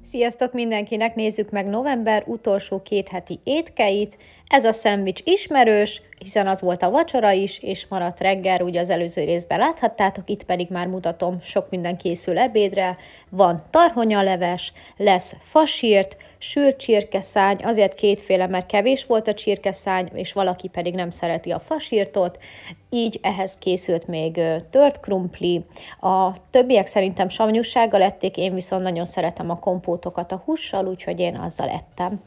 Sziasztok mindenkinek! Nézzük meg november utolsó 2 heti étkeit. Ez a szendvics ismerős, hiszen az volt a vacsora is, és maradt reggel, ugye az előző részben láthattátok, itt pedig már mutatom, sok minden készül ebédre. Van tarhonyaleves, lesz fasírt, sült csirkeszány, azért kétféle, mert kevés volt a csirkeszány, és valaki pedig nem szereti a fasírtot, így ehhez készült még tört krumpli. A többiek szerintem savanyúsággal ették, én viszont nagyon szeretem a kompótokat a hússal, úgyhogy én azzal ettem.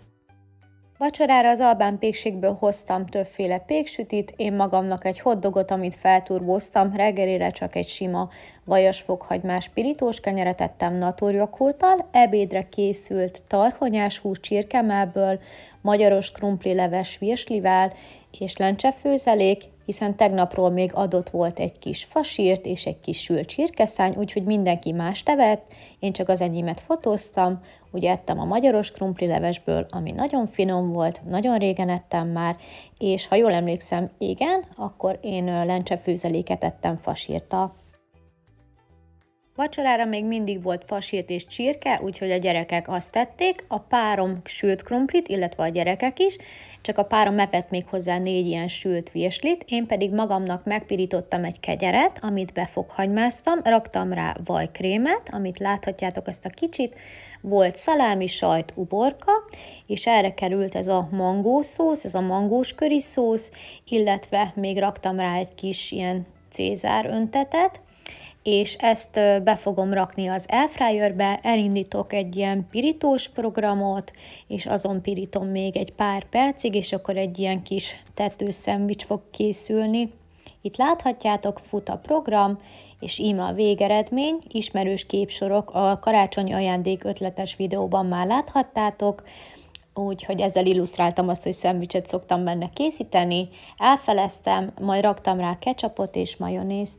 Vacsorára az albán pékségből hoztam többféle péksütit, én magamnak egy hotdogot, amit felturbóztam, reggelire csak egy sima vajas fokhagymás pirítós kenyeret ettem naturjoghurttal, ebédre készült tarhonyás hús csirkemellből, magyaros krumplileves virslivel és lencsefőzelék, hiszen tegnapról még adott volt egy kis fasírt és egy kis sült csirkeszány, úgyhogy mindenki más evett, én csak az enyémet fotóztam, ugye ettem a magyaros krumplilevesből, ami nagyon finom volt, nagyon régen ettem már, és ha jól emlékszem, igen, akkor én lencsefőzeléket ettem fasírttal. Vacsorára még mindig volt fasírt és csirke, úgyhogy a gyerekek azt tették, a párom sült krumplit, illetve a gyerekek is, csak a párom evett még hozzá 4 ilyen sült virslit, én pedig magamnak megpirítottam egy kegyeret, amit befokhagymáztam, raktam rá vajkrémet, amit láthatjátok ezt a kicsit, volt szalámi, sajt, uborka, és erre került ez a mangószósz, ez a mangós köriszósz, illetve még raktam rá egy kis ilyen cézár öntetet, és ezt be fogom rakni az airfryerbe, elindítok egy ilyen pirítós programot, és azon pirítom még egy pár percig, és akkor egy ilyen kis tetőszendvics fog készülni. Itt láthatjátok, fut a program, és íme a végeredmény, ismerős képsorok, a karácsonyi ajándék ötletes videóban már láthattátok, úgyhogy ezzel illusztráltam azt, hogy szendvicset szoktam benne készíteni, elfeleztem, majd raktam rá ketchupot és majonézt.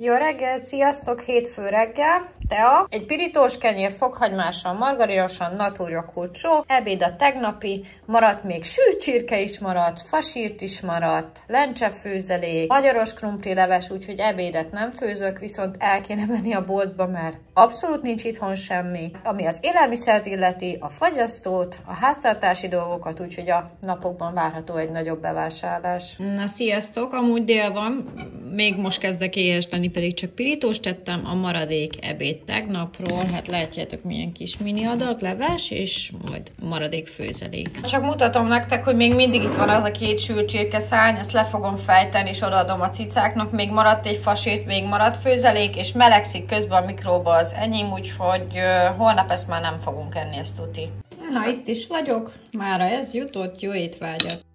Jó reggelt, sziasztok! Hétfő reggel, tea, egy pirítós kenyér fokhagymással, margarínosan, naturjoghurt só, ebéd a tegnapi, maradt még sült csirke is maradt, fasírt is maradt, lencsefőzelék, magyaros krumplileves, úgyhogy ebédet nem főzök, viszont el kéne menni a boltba, mert abszolút nincs itthon semmi. Ami az élelmiszert illeti, a fagyasztót, a háztartási dolgokat, úgyhogy a napokban várható egy nagyobb bevásárlás. Na sziasztok, amúgy dél van, még most kezdek éhes lenni, pedig csak pirítóst tettem, a maradék ebéd tegnapról, hát látjátok milyen kis mini adag, leves, és majd maradék főzelék. Csak mutatom nektek, hogy még mindig itt van az a 2 sült csirkeszány, ezt le fogom fejteni, és odaadom a cicáknak, még maradt egy fasírt, még maradt főzelék, és melegszik közben a mikróba az enyém, úgyhogy holnap ezt már nem fogunk enni, ezt tuti. Na, itt is vagyok, mára ez jutott, jó étvágyat!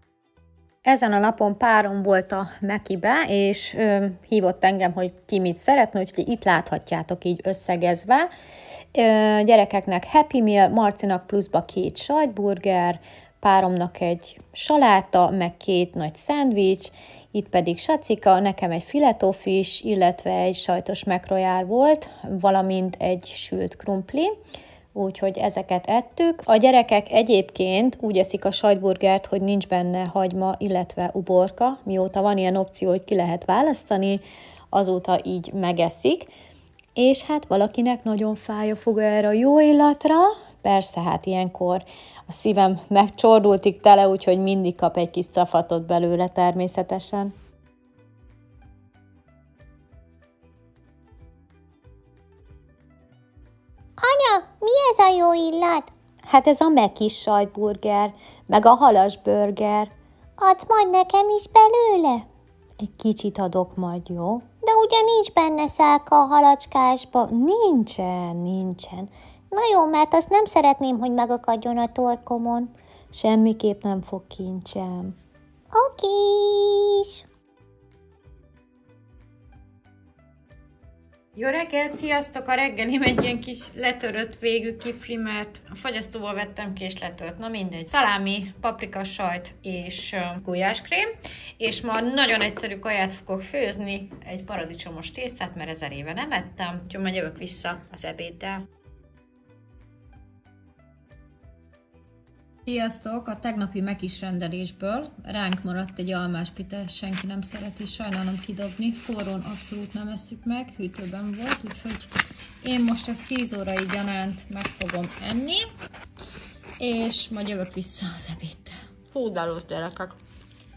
Ezen a napon párom volt a Mekibe, és hívott engem, hogy ki mit szeretne, úgyhogy itt láthatjátok így összegezve. Gyerekeknek Happy Meal, Marcinak pluszba 2 sajtburger, páromnak egy saláta, meg 2 nagy szendvics, itt pedig Sacika, nekem egy filetófis, illetve egy sajtos McRoyale volt, valamint egy sült krumpli. Úgyhogy ezeket ettük. A gyerekek egyébként úgy eszik a sajtburgert, hogy nincs benne hagyma, illetve uborka. Mióta van ilyen opció, hogy ki lehet választani, azóta így megeszik. És hát valakinek nagyon fáj a foga erre a jó illatra. Persze, hát ilyenkor a szívem megcsordultig tele, úgyhogy mindig kap egy kis cafatot belőle természetesen. Anya, mi ez a jó illat? Hát ez a Mekis sajtburger, meg a halas burger. Adsz majd nekem is belőle? Egy kicsit adok majd, jó? De ugye nincs benne szálka a halacskásba. Nincsen. Na jó, mert azt nem szeretném, hogy megakadjon a torkomon. Semmiképp nem fog kincsem. Okés! Jó reggelt, sziasztok! A reggelim egy ilyen kis letörött végű kifli, mert a fagyasztóból vettem ki és letört. Na mindegy. Szalámi, paprika, sajt és gulyáskrém. És ma nagyon egyszerű kaját fogok főzni, egy paradicsomos tésztát, mert 1000 éve nem ettem. Úgyhogy majd jövök vissza az ebéddel. Sziasztok! A tegnapi Mekis rendelésből ránk maradt egy almás pite, senki nem szereti, sajnálom kidobni, forrón abszolút nem esszük meg, hűtőben volt, úgyhogy én most ezt 10 órai gyanánt meg fogom enni, és majd jövök vissza az ebéddel. Fúdálós gyerekek.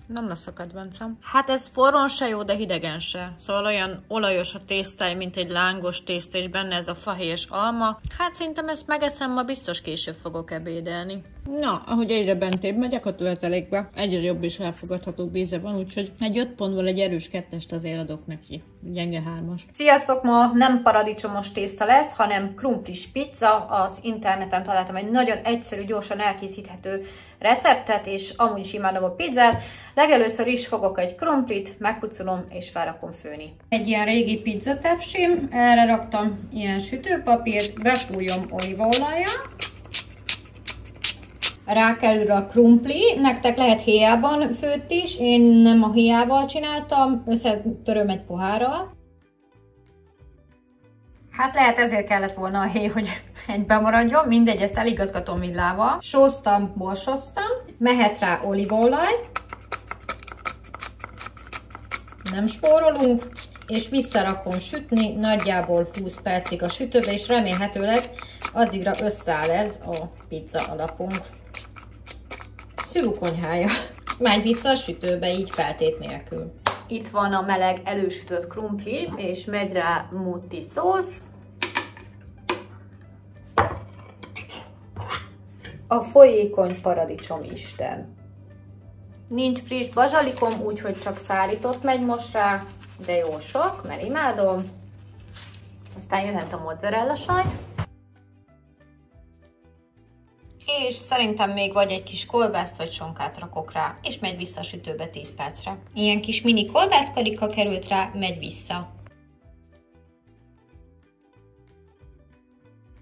Nem lesz a kedvencem. Hát ez forrón se jó, de hidegen se. Szóval olyan olajos a tésztája, mint egy lángos tészta, és benne ez a fahéjas alma. Hát szerintem ezt megeszem, ma biztos később fogok ebédelni. Na, ahogy egyre bentébb megyek a töltelékbe, egyre jobb és elfogadható íze van, úgyhogy egy 5 pontból egy erős 2-est azért adok neki. Gyenge 3-as. Sziasztok! Ma nem paradicsomos tészta lesz, hanem krumplis pizza. Az interneten találtam egy nagyon egyszerű, gyorsan elkészíthető receptet, és amúgy is imádom a pizzát. Legelőször is fogok egy krumplit, megpucolom és felrakom főni. Egy ilyen régi pizzatepsim, erre raktam ilyen sütőpapírt, befújom olívaolajjal. Rákerül a krumpli, nektek lehet héjában főtt is, én nem a héjával csináltam, összetöröm egy pohárral. Hát lehet ezért kellett volna a héj, hogy egyben maradjon, mindegy, ezt eligazgatom villával. Sóztam, borsoztam, mehet rá olívaolaj, nem spórolunk, és visszarakom sütni nagyjából 20 percig a sütőbe, és remélhetőleg addigra összeáll ez a pizza alapunk. Szilukonyhája. Megy vissza a sütőbe, így feltét nélkül. Itt van a meleg elősütött krumpli, és megy rá mutti szósz. A folyékony paradicsom isten. Nincs friss bazsalikom, úgyhogy csak szárított megy most rá, de jó sok, mert imádom. Aztán jöhet a mozzarella sajt. És szerintem még vagy egy kis kolbászt vagy sonkát rakok rá, és megy vissza a sütőbe 10 percre. Ilyen kis mini kolbászkarika került rá, megy vissza.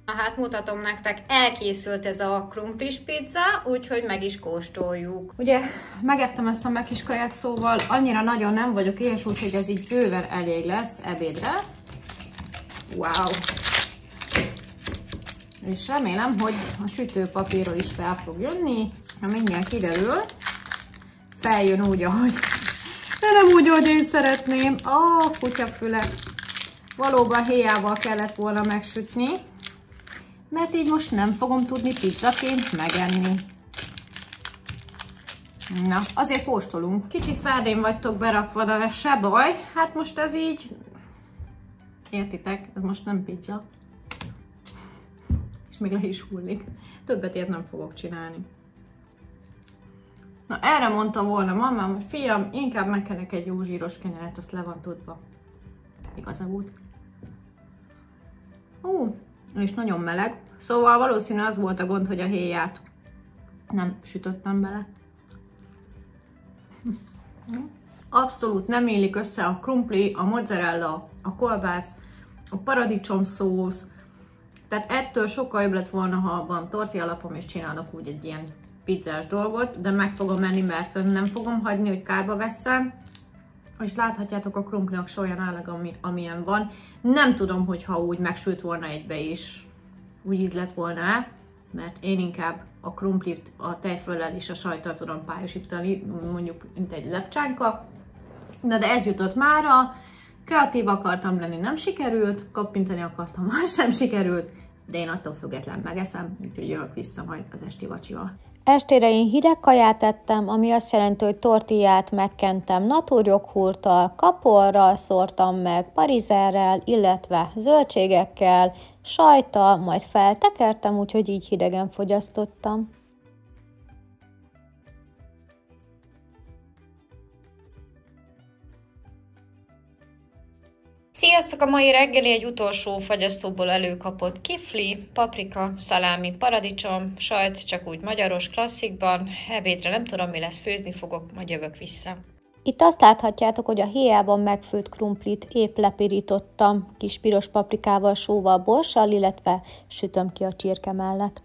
Hát mutatom nektek, elkészült ez a krumplis pizza, úgyhogy meg is kóstoljuk. Ugye megettem ezt a Mekis kaját, szóval annyira nagyon nem vagyok éhes, úgyhogy ez így bőven elég lesz ebédre. Wow! És remélem, hogy a sütőpapírról is fel fog jönni. Ha mindjárt kiderül, feljön úgy, ahogy... De nem úgy, ahogy én szeretném. Kutyafüle. Valóban héjával kellett volna megsütni, mert így most nem fogom tudni pizzaként megenni. Na, azért kóstolunk. Kicsit ferdén vagytok berakva, de ez se baj. Hát most ez így... Értitek? Ez most nem pizza. És még le is hullik. Többet ilyet nem fogok csinálni. Na, erre mondta volna mamám, hogy fiam, inkább megkenek egy jó zsíros kenyeret, azt le van tudva. Igaza volt. És nagyon meleg. Szóval valószínű az volt a gond, hogy a héját nem sütöttem bele. Abszolút nem illik össze a krumpli, a mozzarella, a kolbász, a paradicsom szósz. Tehát ettől sokkal jobb lett volna, ha van tortilla alapom, és csinálok úgy egy ilyen pizzás dolgot, de meg fogom menni, mert nem fogom hagyni, hogy kárba vesszen. És láthatjátok a krumplinak se olyan állag, amilyen van. Nem tudom, hogyha úgy megsült volna egybe is, úgy íz lett volna el, mert én inkább a krumplit a tejföllel és a sajttal tudom pályosítani, mondjuk mint egy lepcsánka. De ez jutott mára, kreatív akartam lenni, nem sikerült, kappintani akartam, az sem sikerült, de én attól független megeszem, úgyhogy jövök vissza majd az esti vacsival. Estére én hideg kaját ettem, ami azt jelenti, hogy tortillát megkentem naturjoghurttal, kaporral szórtam meg, parizerrel, illetve zöldségekkel, sajttal, majd feltekertem, úgyhogy így hidegen fogyasztottam. Sziasztok! A mai reggeli egy utolsó fagyasztóból előkapott kifli, paprika, szalámi, paradicsom, sajt, csak úgy magyaros, klasszikban. Ebédre nem tudom, mi lesz, főzni fogok, majd jövök vissza. Itt azt láthatjátok, hogy a héjában megfőtt krumplit épp lepirítottam kis piros paprikával, sóval, borssal, illetve sütöm ki a csirke mellett.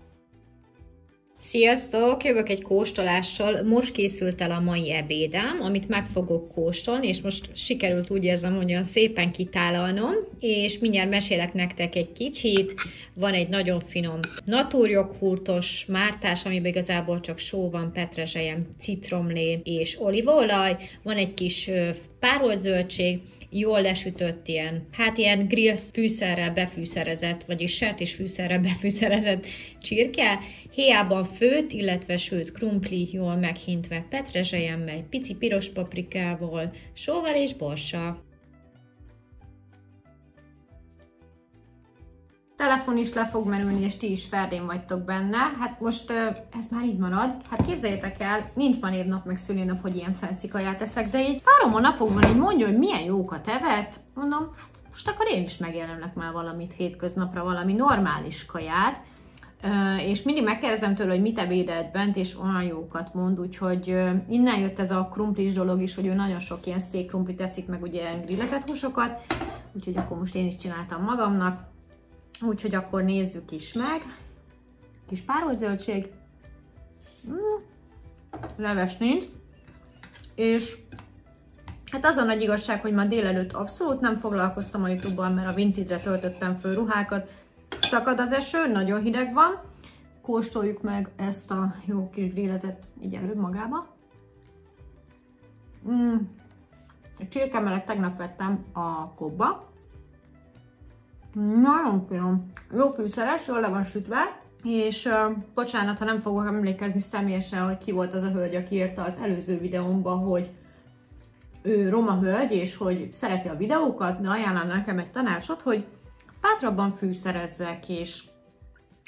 Sziasztok! Jövök egy kóstolással. Most készült el a mai ebédem, amit meg fogok kóstolni, és most sikerült úgy érzem, hogy olyan szépen kitálalnom, és mindjárt mesélek nektek egy kicsit. Van egy nagyon finom naturjoghurtos mártás, amiben igazából csak só van, petrezselyem, citromlé és olívaolaj. Van egy kis párolt zöldség, jól lesütött ilyen grill fűszerrel befűszerezett, vagyis sertésfűszerrel befűszerezett csirke, héjában főtt, illetve sült krumpli, jól meghintve petrezselyemmel, pici piros paprikával, sóval és borssal. Telefon is le fog merülni, és ti is ferdén vagytok benne. Hát most ez már így marad. Hát képzeljétek el, nincs ma névnap meg szülinap, hogy ilyen fancy kaját eszek, de így várom a napokban, hogy mondja, hogy milyen jókat evett. Mondom, hát most akkor én is megjelenlek már valamit hétköznapra, valami normális kaját. És mindig megkérdezem tőle, hogy mit ebédelt bent, és olyan jókat mond, úgyhogy innen jött ez a krumplis dolog is, hogy ő nagyon sok ilyen steak krumplit teszik, meg ugye ilyen grillezett húsokat, úgyhogy akkor most én is csináltam magamnak. Úgyhogy akkor nézzük is meg. Kis párolt zöldség. Leves nincs. És hát az a nagy igazság, hogy ma délelőtt abszolút nem foglalkoztam a YouTube-ban, mert a Vinted-re töltöttem föl ruhákat. Szakad az eső, nagyon hideg van. Kóstoljuk meg ezt a jó kis grillezet így előbb magába. A csirkemelet tegnap vettem a Coopba. Nagyon finom. Jó fűszeres, jól le van sütve, és bocsánat, ha nem fogok emlékezni személyesen, hogy ki volt az a hölgy, aki írta az előző videómban, hogy ő roma hölgy, és hogy szereti a videókat, de ajánlom nekem egy tanácsot, hogy bátrabban fűszerezzek, és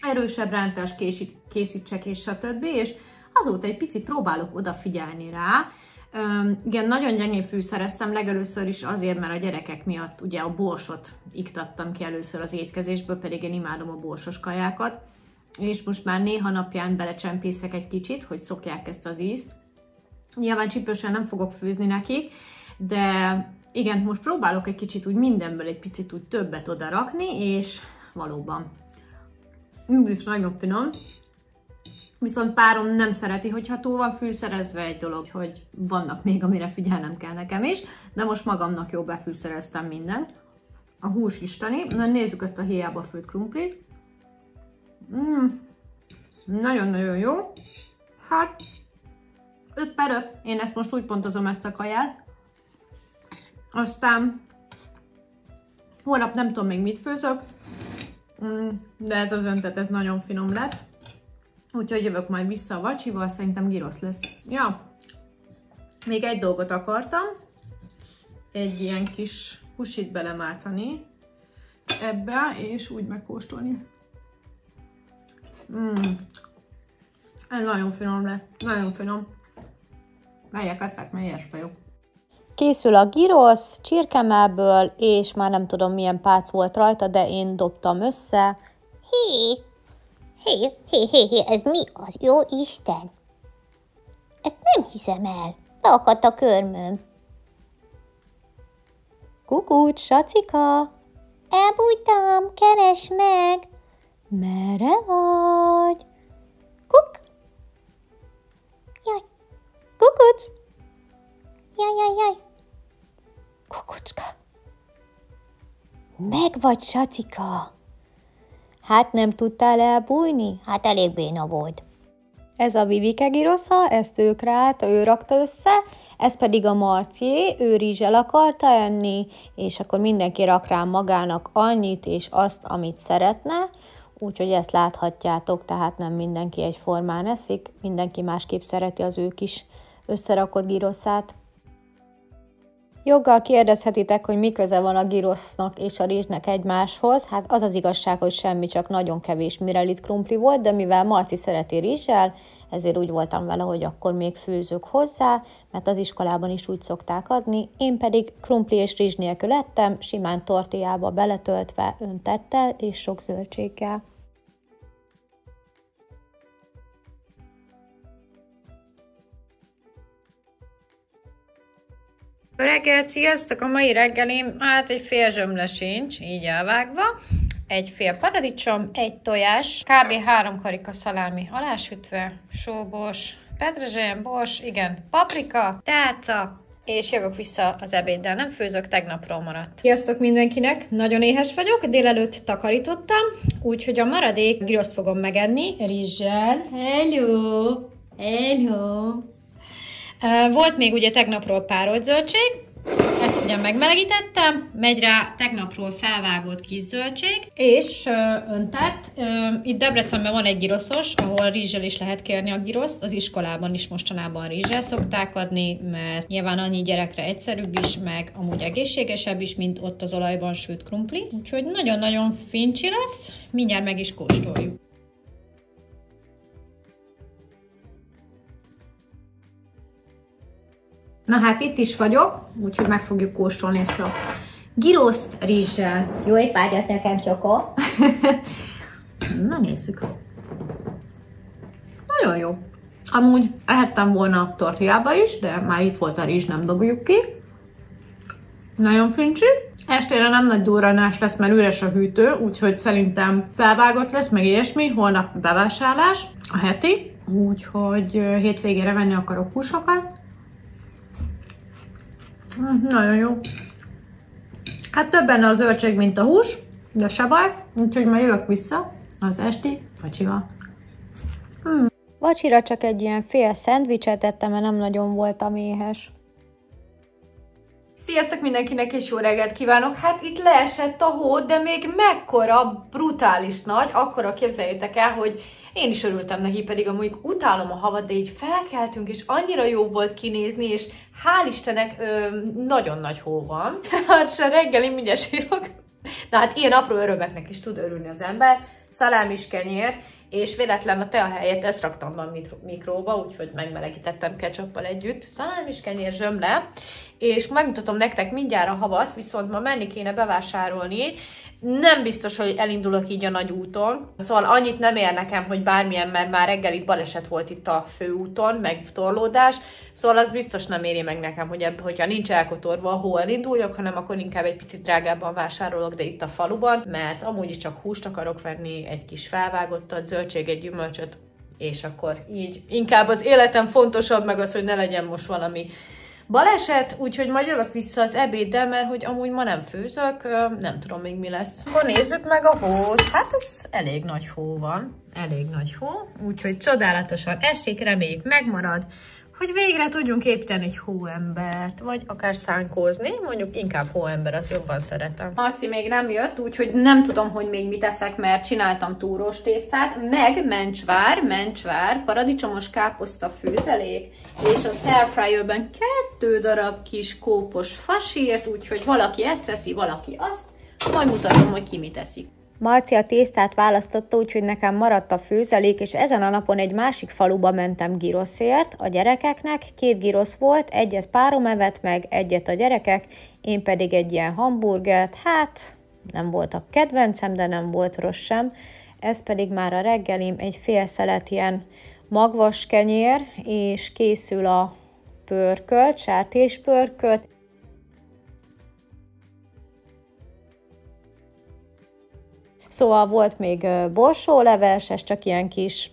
erősebb rántást készítsek, és stb. És azóta egy picit próbálok odafigyelni rá. Igen, nagyon gyengén fűszereztem, legelőször is azért, mert a gyerekek miatt ugye a borsot iktattam ki először az étkezésből, pedig én imádom a borsos kajákat, és most már néha napján belecsempészek egy kicsit, hogy szokják ezt az ízt. Nyilván csípősen nem fogok főzni nekik, de igen, most próbálok egy kicsit úgy mindenből egy picit úgy többet oda rakni, és valóban is nagyon finom. Viszont párom nem szereti, hogyha túl van fűszerezve, egy dolog, hogy vannak még, amire figyelnem kell nekem is, de most magamnak jó befűszereztem mindent. A hús isteni. Na nézzük ezt a héjába főtt krumplit. Nagyon-nagyon jó. Hát 5/5. Én ezt most úgy pontozom, ezt a kaját. Aztán holnap nem tudom még mit főzök, de ez az öntet, ez nagyon finom lett. Úgyhogy jövök majd vissza a vacsival, szerintem gyrosz lesz. Ja, még egy dolgot akartam. Egy ilyen kis húsit belemártani ebbe, és úgy megkóstolni. Ez nagyon finom lett, nagyon finom. Melyek eszek, melyes vagyok. Készül a gyrosz csirkemellből, és már nem tudom milyen pác volt rajta, de én dobtam össze. Hé, ez mi az? Jó Isten! Ezt nem hiszem el. Beakadt a körmöm. Kukucs, Sacika! Elbújtam, keresd meg! Merre vagy? Kuk! Jaj, Kukucs! jaj. Kukucska! Meg vagy, Sacika! Hát nem tudtál elbújni? Hát elég béna volt. Ez a Vivike gyroszha, ezt ő kreálta, ő rakta össze, ez pedig a Marcié, ő rizssel akarta enni, és akkor mindenki rak rá magának annyit és azt, amit szeretne, úgyhogy ezt láthatjátok, tehát nem mindenki egyformán eszik, mindenki másképp szereti az ő kis összerakott gyroszát. Joggal kérdezhetitek, hogy mi köze van a gyrosznak és a rizsnek egymáshoz. Hát az az igazság, hogy semmi, csak nagyon kevés mirelit krumpli volt, de mivel Marci szereti rizssel, ezért úgy voltam vele, hogy akkor még főzök hozzá, mert az iskolában is úgy szokták adni. Én pedig krumpli és rizs nélkül ettem, simán tortillába beletöltve, öntettel és sok zöldséggel. Reggel, sziasztok! A mai reggelim, hát egy fél zsömle sincs, így elvágva. egy fél paradicsom, egy tojás, kb. 3 karika szalámi alásütve, sóbors, petrezselyem, bors, igen, paprika, tálca, és jövök vissza az ebéddel. Nem főzök, tegnapról maradt. Sziasztok mindenkinek! Nagyon éhes vagyok, délelőtt takarítottam, úgyhogy a maradék gyroszt fogom megenni rizssel. Hello! Hello! Volt még ugye tegnapról párolt zöldség, ezt ugye megmelegítettem, megy rá tegnapról felvágott kis zöldség, és öntett. Itt Debrecenben van egy gyroszos, ahol rizssel is lehet kérni a gyroszt, az iskolában is mostanában rizssel szokták adni, mert nyilván annyi gyerekre egyszerűbb is, meg amúgy egészségesebb is, mint ott az olajban sült krumpli. Úgyhogy nagyon-nagyon fincsi lesz, mindjárt meg is kóstoljuk. Na hát itt is vagyok, úgyhogy meg fogjuk kóstolni ezt a gyrószt rizssel. Jó étvágyat nekem, Csoko! Na nézzük. Nagyon jó. Amúgy ehettem volna tortillába is, de már itt volt a rizs, nem dobjuk ki. Nagyon fincsi. Estére nem nagy durranás lesz, mert üres a hűtő, úgyhogy szerintem felvágott lesz, meg ilyesmi. Holnap bevásárlás, a heti. Úgyhogy hétvégére venni akarok húsokat. Nagyon jó. Hát több benne a zöldség, mint a hús, de se baj, úgyhogy majd jövök vissza az esti vacsival. Vacsira csak egy ilyen fél szendvicset ettem, mert nem nagyon voltam éhes. Sziasztok mindenkinek, és jó reggelt kívánok! Hát itt leesett a hó, de még mekkora, brutális nagy, akkora képzeljétek el, hogy én is örültem neki, pedig amúgy utálom a havat, de így felkeltünk, és annyira jó volt kinézni, és hál' Istennek nagyon nagy hó van. Hát se reggel én mindjárt sírok. Na hát ilyen apró örömeknek is tud örülni az ember. Szalámis kenyér, és véletlen a tea helyett ezt raktam be a mikróba, úgyhogy megmelegítettem ketchuppal együtt. Szalámis kenyér zsömle, és megmutatom nektek mindjárt a havat, viszont ma menni kéne bevásárolni. Nem biztos, hogy elindulok így a nagy úton. Szóval annyit nem ér nekem, hogy bármilyen, mert már reggel itt baleset volt itt a főúton, meg torlódás. Szóval az biztos nem éri meg nekem, hogy hogyha nincs elkotorva a hó, elinduljak, hanem akkor inkább egy picit drágábban vásárolok, de itt a faluban, mert amúgy is csak húst akarok venni, egy kis felvágottat, zöldséget, gyümölcsöt, és akkor így inkább az életem fontosabb, meg az, hogy ne legyen most valami baleset, úgyhogy majd jövök vissza az ebéddel, mert hogy amúgy ma nem főzök, nem tudom még mi lesz. Akkor nézzük meg a hót. Hát ez elég nagy hó van, elég nagy hó, úgyhogy csodálatosan esik, reméljük megmarad, hogy végre tudjunk építeni egy hóembert, vagy akár szánkózni, mondjuk inkább hóember, az jobban szeretem. Marci még nem jött, úgyhogy nem tudom, hogy még mit eszek, mert csináltam túrós tésztát, meg mencsvár, paradicsomos káposzta főzelék, és az airfryerben 2 darab kis kópos fasírt, úgyhogy valaki ezt teszi, valaki azt, majd mutatom, hogy ki mit eszik. Marci a tésztát választotta, úgyhogy nekem maradt a főzelék, és ezen a napon egy másik faluba mentem gyroszért a gyerekeknek. 2 gyrosz volt, egyet párom evett meg, egyet a gyerekek, én pedig egy ilyen hamburgert. Hát nem volt a kedvencem, de nem volt rossz sem. Ez pedig már a reggelim, egy fél szelet ilyen magvas kenyér, és készül a pörkölt, sertéspörkölt. Szóval volt még borsóleves, ez csak ilyen kis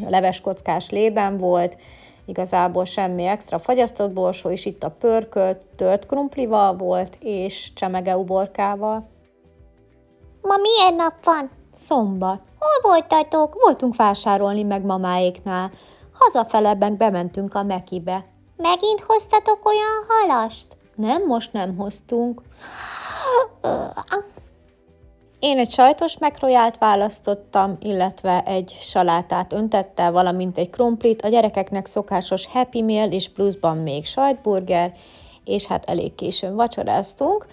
leveskockás lében volt, igazából semmi extra, fagyasztott borsó, és itt a pörkölt tört krumplival volt, és csemege uborkával. Ma milyen nap van? Szombat. Hol voltatok? Voltunk vásárolni meg mamáéknál. Hazafele meg bementünk a Mekibe. Megint hoztatok olyan halast? Nem, most nem hoztunk. Én egy sajtos McRoyalt választottam, illetve egy salátát öntettel, valamint egy krumplit, a gyerekeknek szokásos Happy Meal, és pluszban még sajtburger, és hát elég későn vacsoráztunk.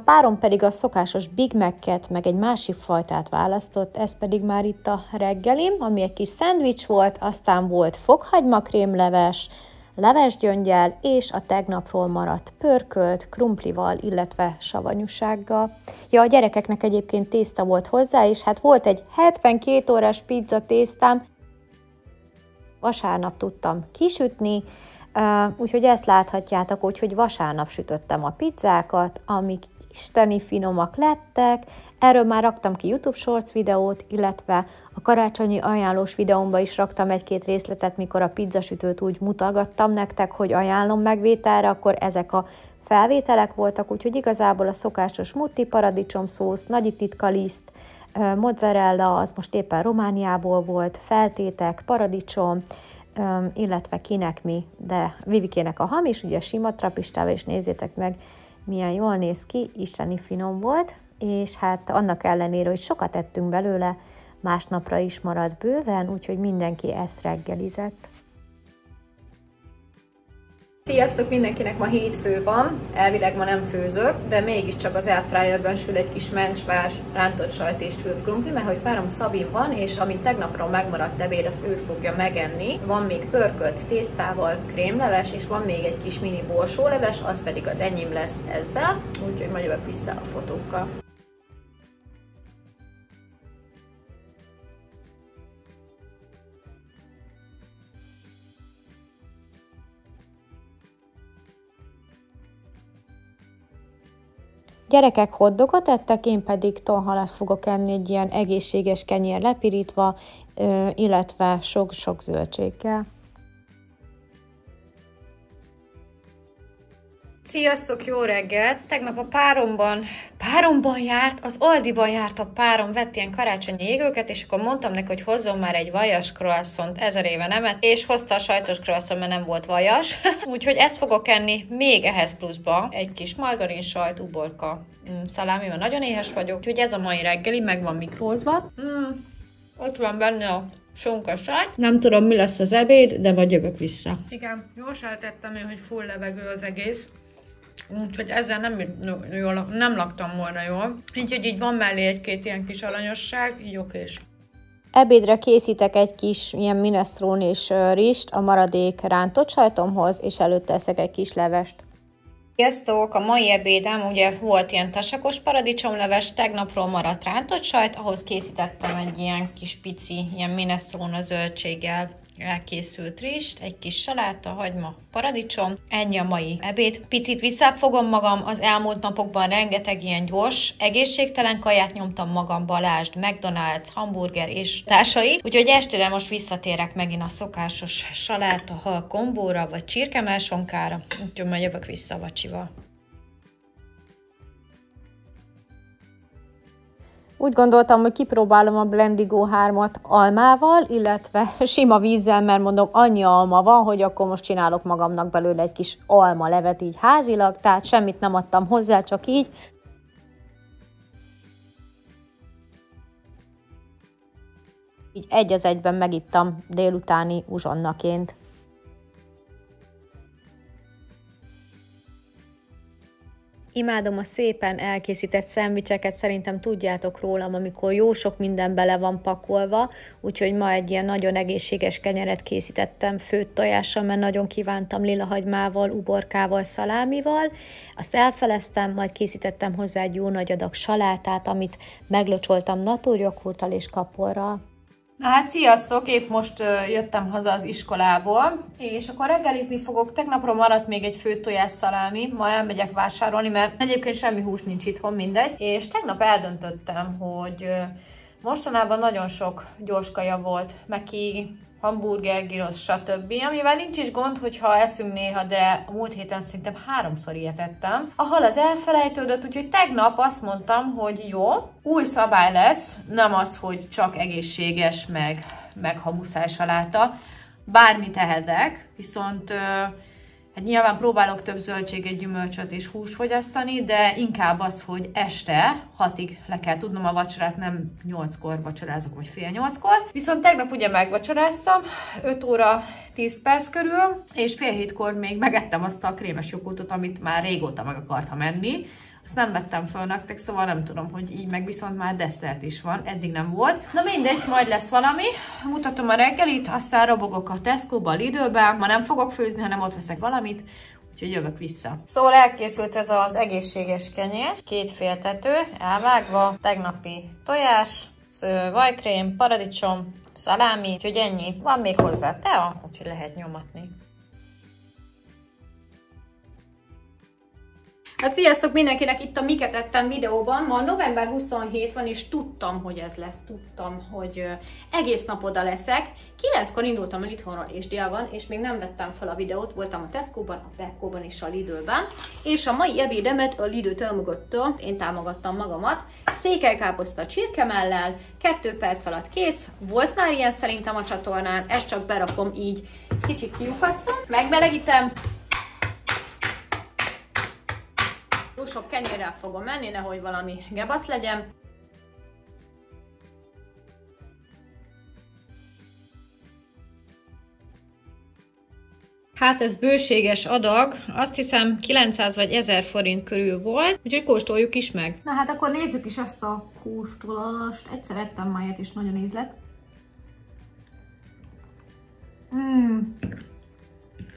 Párom pedig a szokásos Big Mac-et, meg egy másik fajtát választott, ez pedig már itt a reggelim, ami egy kis szendvics volt, aztán volt fokhagymacrémleves, levesgyöngyel és a tegnapról maradt pörkölt, krumplival, illetve savanyúsággal. Ja, a gyerekeknek egyébként tészta volt hozzá, és hát volt egy 72 órás pizza tésztám. Vasárnap tudtam kisütni, Úgyhogy ezt láthatjátok, úgyhogy vasárnap sütöttem a pizzákat, amik isteni finomak lettek. Erről már raktam ki YouTube Shorts videót, illetve a karácsonyi ajánlós videómba is raktam egy-két részletet, mikor a pizzasütőt úgy mutattam nektek, hogy ajánlom megvételre, akkor ezek a felvételek voltak, úgyhogy igazából a szokásos mutti, paradicsomszósz, nagy titkaliszt, mozzarella, az most éppen Romániából volt, feltétek, paradicsom, illetve kinek mi, de Vivikének a hamis, ugye sima trapistával, és nézzétek meg, milyen jól néz ki, isteni finom volt, és hát annak ellenére, hogy sokat ettünk belőle, másnapra is maradt bőven, úgyhogy mindenki ezt reggelizett. Sziasztok, mindenkinek ma hétfő van, elvileg ma nem főzök, de mégiscsak az airfryerben sül egy kis mencsvár, rántott sajt és sült krumpli, mert hogy párom Szabin van, és amit tegnapról megmaradt ebéd, azt ő fogja megenni. Van még pörkölt tésztával krémleves, és van még egy kis mini borsóleves, az pedig az enyém lesz ezzel, úgyhogy majd jövök vissza a fotókkal. Gyerekek hotdogot ettek, én pedig tonhalat fogok enni egy ilyen egészséges kenyér lepirítva, illetve sok-sok zöldséggel. Sziasztok, jó reggelt! Tegnap a páromban járt, az Aldiban járt a párom, vett ilyen karácsonyi égőket, és akkor mondtam neki, hogy hozzon már egy vajas croissant, 1000 éve nem ett, és hozta a sajtos croissant, mert nem volt vajas. Úgyhogy ezt fogok enni, még ehhez pluszba egy kis margarin, sajt, uborka, szalámi, mert nagyon éhes vagyok. Úgyhogy ez a mai reggeli, meg van mikrózva. Ott van benne a sonkaságy. Nem tudom, mi lesz az ebéd, de majd jövök vissza. Igen, jól sejtettem én, hogy full levegő az egész. Úgyhogy ezzel nem laktam volna jól. Úgyhogy így van mellé egy-két ilyen kis alanyosság, így okés. Ebédre készítek egy kis ilyen minestrone és rist a maradék rántott sajtomhoz, és előtte eszek egy kis levest. Sziasztok! A mai ebédem ugye volt ilyen tasakos paradicsomleves, tegnapról maradt rántott sajt, ahhoz készítettem egy ilyen kis pici, ilyen minestrone zöldséggel elkészült rist, egy kis saláta, hagyma, paradicsom. Ennyi a mai ebéd. Picit visszafogom magam, az elmúlt napokban rengeteg ilyen gyors, egészségtelen kaját nyomtam magamba, lásd, McDonald's, hamburger és társai. Úgyhogy estére most visszatérek megint a szokásos saláta, hal kombóra, vagy csirkemelsonkára. Úgyhogy majd jövök vissza a vacsival. Úgy gondoltam, hogy kipróbálom a Blendigo 3-at almával, illetve sima vízzel, mert mondom, annyi alma van, hogy akkor most csinálok magamnak belőle egy kis alma levet így házilag, tehát semmit nem adtam hozzá, csak így. Így egy az egyben megittam délutáni uzsonnaként. Imádom a szépen elkészített szendvicseket, szerintem tudjátok rólam, amikor jó sok minden bele van pakolva, úgyhogy ma egy ilyen nagyon egészséges kenyeret készítettem főtt tojással, mert nagyon kívántam lilahagymával, uborkával, szalámival. Azt elfeleztem, majd készítettem hozzá egy jó nagy adag salátát, amit meglocsoltam natúrjoghurttal és kaporral. Na hát sziasztok! Épp most jöttem haza az iskolából, és akkor reggelizni fogok. Tegnapról maradt még egy főtt tojás szalámi, ma elmegyek vásárolni, mert egyébként semmi hús nincs itthon, mindegy. És tegnap eldöntöttem, hogy mostanában nagyon sok gyors kaja volt, meki, hamburger, gyrosz, stb. Amivel nincs is gond, hogyha eszünk néha, de a múlt héten szerintem 3-szor ilyet ettem. A hal az elfelejtődött, úgyhogy tegnap azt mondtam, hogy jó, új szabály lesz, nem az, hogy csak egészséges, meg ha muszáj saláta. Bármit ehetek, viszont hát nyilván próbálok több zöldséget, gyümölcsöt és húst fogyasztani, de inkább az, hogy este 6-ig le kell tudnom a vacsorát, nem 8-kor vacsorázok, vagy fél 8-kor. Viszont tegnap ugye megvacsoráztam, 5 óra 10 perc körül, és fél 7-kor még megettem azt a krémes joghurtot, amit már régóta meg akartam enni. Azt nem vettem föl nektek, szóval nem tudom, hogy így meg viszont már desszert is van, eddig nem volt. Na mindegy, majd lesz valami. Mutatom a reggelit, aztán robogok a Tesco-ba, a Lidl-be. Ma nem fogok főzni, hanem ott veszek valamit, úgyhogy jövök vissza. Szóval elkészült ez az egészséges kenyér, 2 féltető, elvágva, tegnapi tojás, vajkrém, paradicsom, szalámi, úgyhogy ennyi. Van még hozzá tea, úgyhogy lehet nyomatni. Hát sziasztok mindenkinek, itt a Miket ettem videóban. Ma november 27 van, és tudtam, hogy ez lesz. Tudtam, hogy egész nap oda leszek. 9-kor indultam el itthonról és délben, és még nem vettem fel a videót. Voltam a Tesco-ban, a Pepco-ban és a Lidl-ben. És a mai ebédemet a Lidl támogatta, én támogattam magamat. Székelykáposzta csirkemellel, 2 perc alatt kész. Volt már ilyen szerintem a csatornán, ezt csak berakom így, kicsit kiukasztom. Megmelegítem. Túl sok kenyérrel fogom menni, nehogy valami gebasz legyen. Hát ez bőséges adag, azt hiszem 900 vagy 1000 forint körül volt, úgyhogy kóstoljuk is meg. Na hát akkor nézzük is ezt a kóstolást. Egyszer ettem már ilyet, és nagyon ízlett.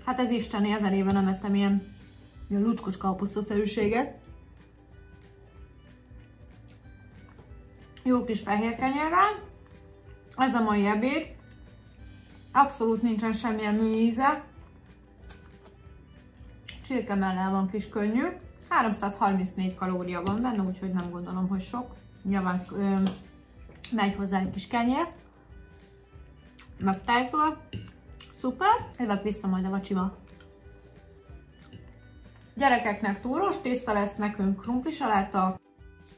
Hát ez isteni, ezen éve nem ettem ilyen lucskos káposztaszerűséget. Jó kis fehér kenyérrel. Ez a mai ebéd. Abszolút nincsen semmilyen műíze. Csirkemellel van kis könnyű. 334 kalória van benne, úgyhogy nem gondolom, hogy sok. Nyilván megy hozzá egy kis kenyér. Meg tejtől. Szuper. Jövök vissza majd a vacsival. Gyerekeknek túrós tészta lesz, nekünk krumplisaláta.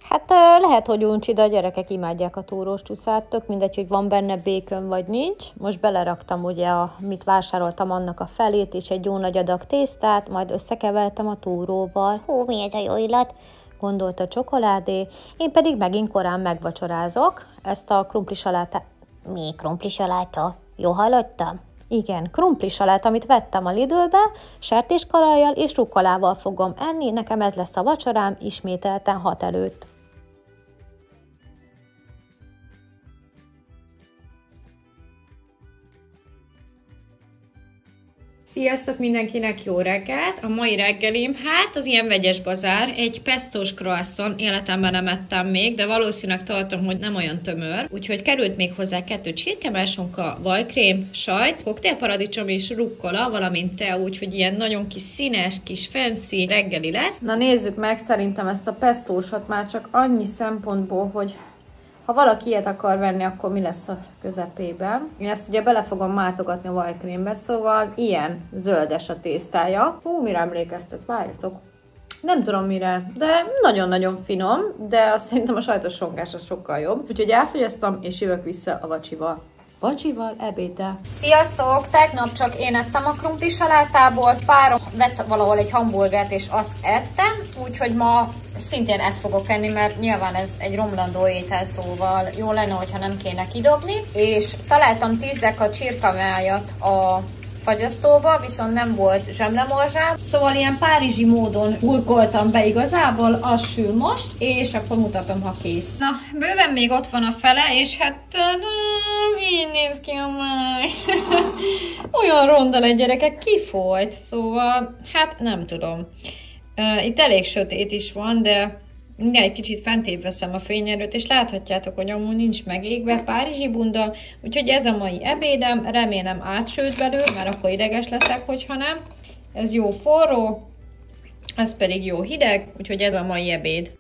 Hát lehet, hogy uncsi, de a gyerekek imádják a túrós csúszát, tök mindegy, hogy van benne békön vagy nincs. Most beleraktam ugye, amit vásároltam, annak a felét, és egy jó nagy adag tésztát, majd összekevertem a túróval. Hú, mi ez a jó illat? Gondolt a csokoládé, én pedig megint korán megvacsorázok ezt a krumplisalátát. Mi krumplisaláta? Jó hallottam? Igen, krumplisalát, amit vettem a Lidlbe, sertéskarajjal és rukkolával fogom enni, nekem ez lesz a vacsorám, ismételten 6 előtt. Sziasztok mindenkinek, jó reggelt! A mai reggelim, hát az ilyen vegyes bazár, egy pestos croissant, életemben nem ettem még, de valószínűleg tartom, hogy nem olyan tömör, úgyhogy került még hozzá 2 csirkemelsonka, vajkrém, sajt, koktélparadicsom és rukkola, valamint tea, úgyhogy ilyen nagyon kis színes, kis fancy reggeli lesz. Na nézzük meg szerintem ezt a pestósat már csak annyi szempontból, hogy ha valaki ilyet akar venni, akkor mi lesz a közepében. Én ezt ugye bele fogom mártogatni a vajkrémbe, szóval ilyen zöldes a tésztája. Hú, mire emlékeztet, várjatok. Nem tudom mire, de nagyon-nagyon finom, de azt szerintem a sajtos sonkás az sokkal jobb. Úgyhogy elfogyasztom, és jövök vissza a vacsival. Vacsival, ebéddel. Sziasztok! Tegnap csak én ettem a krumplisalátából, párom vett valahol egy hamburgert, és azt ettem, úgyhogy ma szintén ezt fogok enni, mert nyilván ez egy romlandó étel, szóval jó lenne, hogyha nem kéne kidobni. És találtam 10 deka csirkamájat a fagyasztóba, viszont nem volt zsemlemorzsám. Szóval ilyen párizsi módon burkoltam be igazából, az sül most, és akkor mutatom, ha kész. Na, bőven még ott van a fele, és hát így néz ki a máj. Olyan ronda lett, gyerekek, kifolyt, szóval hát nem tudom. Itt elég sötét is van, de minden egy kicsit fentébb veszem a fényerőt, és láthatjátok, hogy amúgy nincs megégve, párizsi bunda, úgyhogy ez a mai ebédem, remélem átsült belőle, mert akkor ideges leszek, hogyha nem. Ez jó forró, ez pedig jó hideg, úgyhogy ez a mai ebéd.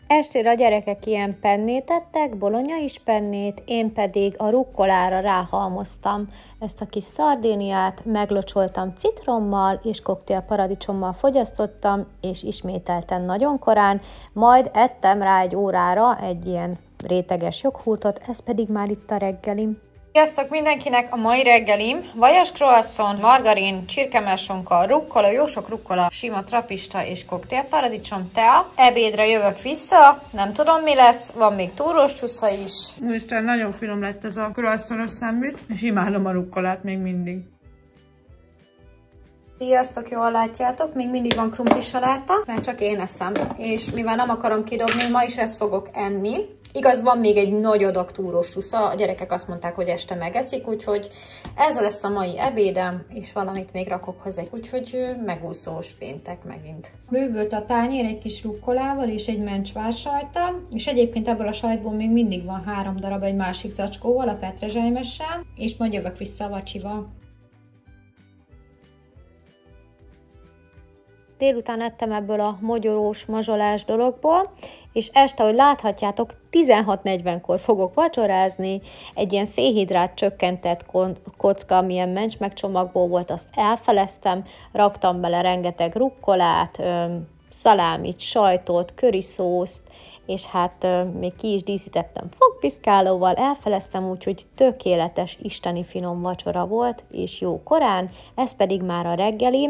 Estére a gyerekek ilyen pennét ettek, bolonyai pennét, én pedig a rukkolára ráhalmoztam ezt a kis szardéniát, meglocsoltam citrommal és koktélparadicsommal fogyasztottam, és ismételten nagyon korán, majd ettem rá egy órára egy ilyen réteges joghurtot, ez pedig már itt a reggelim. Sziasztok mindenkinek, a mai reggelim vajas croissant, margarin, csirkemelsonka, rukkola, jó sok rukkola, sima trapista és koktélparadicsom, tea. Ebédre jövök vissza, nem tudom mi lesz, van még túrós csusza is. Úristen, nagyon finom lett ez a croissantos szendvics, és imádom a rukkolát még mindig. Sziasztok, jól látjátok, még mindig van krumplisaláta, mert csak én eszem, és mivel nem akarom kidobni, ma is ezt fogok enni. Igaz, van még egy nagy adag túrós tusza, a gyerekek azt mondták, hogy este megeszik, úgyhogy ez lesz a mai ebédem, és valamit még rakok hozzá, úgyhogy megúszós péntek megint. Bővült a tányér egy kis rukkolával és egy mencsvár sajttal, és egyébként ebből a sajtból még mindig van 3 darab egy másik zacskóval, a petrezselymessel, és majd jövök vissza a vacsival. Délután ettem ebből a mogyorós, mazsolás dologból, és este, hogy láthatjátok, 16:40-kor fogok vacsorázni. Egy ilyen szénhidrát csökkentett kocka, amilyen mencsmegcsomagból volt, azt elfeleztem, raktam bele rengeteg rukkolát, szalámit, sajtot, köriszószt, és hát még ki is díszítettem fogpiszkálóval, elfeleztem, úgyhogy tökéletes, isteni finom vacsora volt, és jó korán, ez pedig már a reggeli.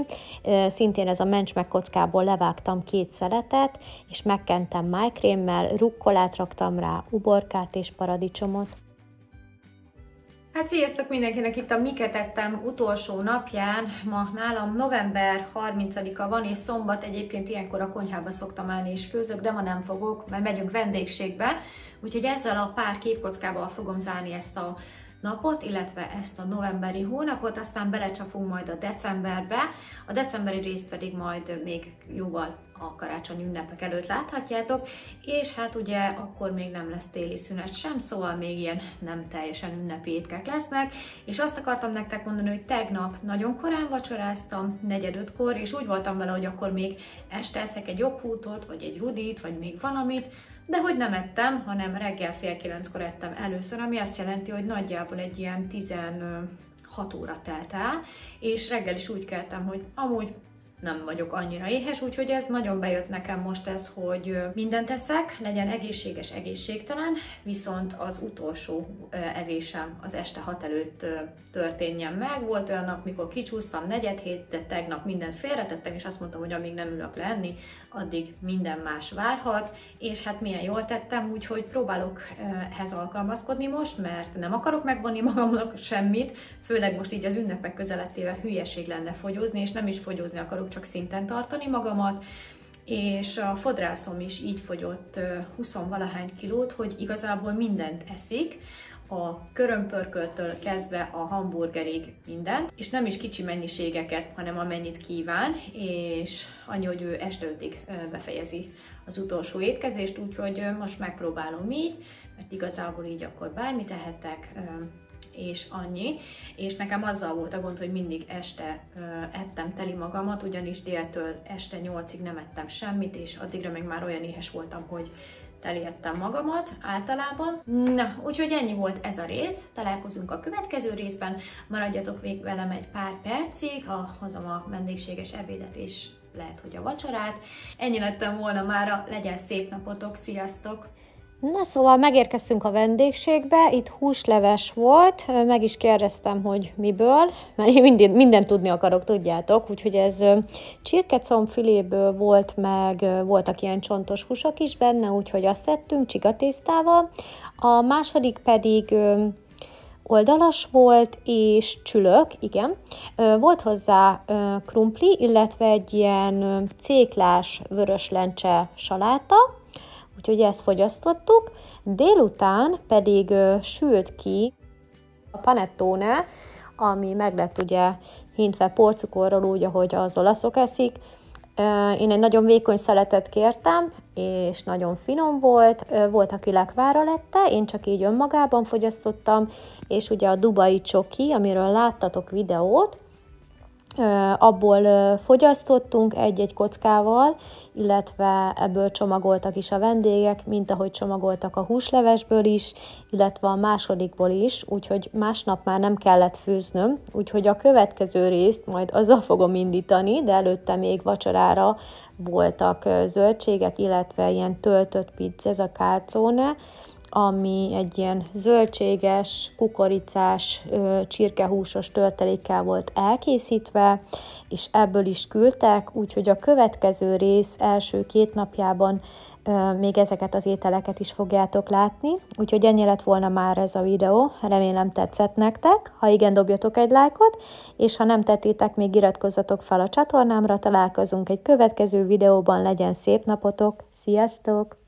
Szintén ez a mencsmegkockából levágtam 2 szeletet, és megkentem májkrémmel, rukkolát raktam rá, uborkát és paradicsomot. Hát sziasztok mindenkinek, itt a Miket ettem utolsó napján. Ma nálam november 30-a van, és szombat, egyébként ilyenkor a konyhába szoktam állni és főzök, de ma nem fogok, mert megyünk vendégségbe. Úgyhogy ezzel a pár képkockával fogom zárni ezt a napot, illetve ezt a novemberi hónapot, aztán belecsapunk majd a decemberbe. A decemberi részt pedig majd még jóval a karácsonyi ünnepek előtt láthatjátok, és hát ugye akkor még nem lesz téli szünet sem, szóval még ilyen nem teljesen ünnepi étkek lesznek, és azt akartam nektek mondani, hogy tegnap nagyon korán vacsoráztam, 4-5-kor, és úgy voltam vele, hogy akkor még este eszek egy joghurtot, vagy egy rudit, vagy még valamit, de hogy nem ettem, hanem reggel fél 9-kor ettem először, ami azt jelenti, hogy nagyjából egy ilyen 16 óra telt el, és reggel is úgy keltem, hogy amúgy nem vagyok annyira éhes, úgyhogy ez nagyon bejött nekem most ez, hogy mindent eszek, legyen egészséges, egészségtelen, viszont az utolsó evésem az este 6 előtt történjen meg. Volt olyan nap, mikor kicsúsztam 4-7, de tegnap mindent félretettem, és azt mondtam, hogy amíg nem ülök le enni, addig minden más várhat, és hát milyen jól tettem, úgyhogy próbálok ehhez alkalmazkodni most, mert nem akarok megvonni magamnak semmit, főleg most így az ünnepek közelettével hülyeség lenne fogyózni, és nem is fogyózni akarok, csak szinten tartani magamat, és a fodrászom is így fogyott 20-valahány kilót, hogy igazából mindent eszik, a körömpörköltől kezdve a hamburgerig mindent, és nem is kicsi mennyiségeket, hanem amennyit kíván, és annyi, hogy ő este 5-ig befejezi az utolsó étkezést, úgyhogy most megpróbálom így, mert igazából így akkor bármit ehetek, és annyi. És nekem azzal volt a gond, hogy mindig este ettem teli magamat, ugyanis déltől este 8-ig nem ettem semmit, és addigra meg már olyan éhes voltam, hogy teli ettem magamat általában. Na, úgyhogy ennyi volt ez a rész. Találkozunk a következő részben. Maradjatok még velem egy pár percig, ha hozom a vendégséges ebédet, és lehet, hogy a vacsorát. Ennyi lettem volna mára, legyen szép napotok, sziasztok! Na szóval megérkeztünk a vendégségbe, itt húsleves volt, meg is kérdeztem, hogy miből, mert én mindent tudni akarok, tudjátok, úgyhogy ez csirkecombfiléből volt, meg voltak ilyen csontos húsok is benne, úgyhogy azt tettünk csigatésztával. A második pedig oldalas volt, és csülök, igen. Volt hozzá krumpli, illetve egy ilyen céklás vörös lencse saláta, úgyhogy ezt fogyasztottuk. Délután pedig sült ki a panettone, ami meg lett ugye hintve porcukorról úgy, ahogy az olaszok eszik. Én egy nagyon vékony szeletet kértem, és nagyon finom volt. Volt, aki lekvára lette, én csak így önmagában fogyasztottam, és ugye a dubai csoki, amiről láttatok videót, abból fogyasztottunk egy-egy kockával, illetve ebből csomagoltak is a vendégek, mint ahogy csomagoltak a húslevesből is, illetve a másodikból is, úgyhogy másnap már nem kellett főznöm, úgyhogy a következő részt majd azzal fogom indítani, de előtte még vacsorára voltak zöldségek, illetve ilyen töltött pizza, ez a calzone, ami egy ilyen zöldséges, kukoricás, csirkehúsos töltelékkel volt elkészítve, és ebből is küldtek, úgyhogy a következő rész első 2 napjában még ezeket az ételeket is fogjátok látni. Úgyhogy ennyi lett volna már ez a videó, remélem tetszett nektek, ha igen, dobjatok egy lájkot, és ha nem tettétek, még iratkozzatok fel a csatornámra, találkozunk egy következő videóban, legyen szép napotok, sziasztok!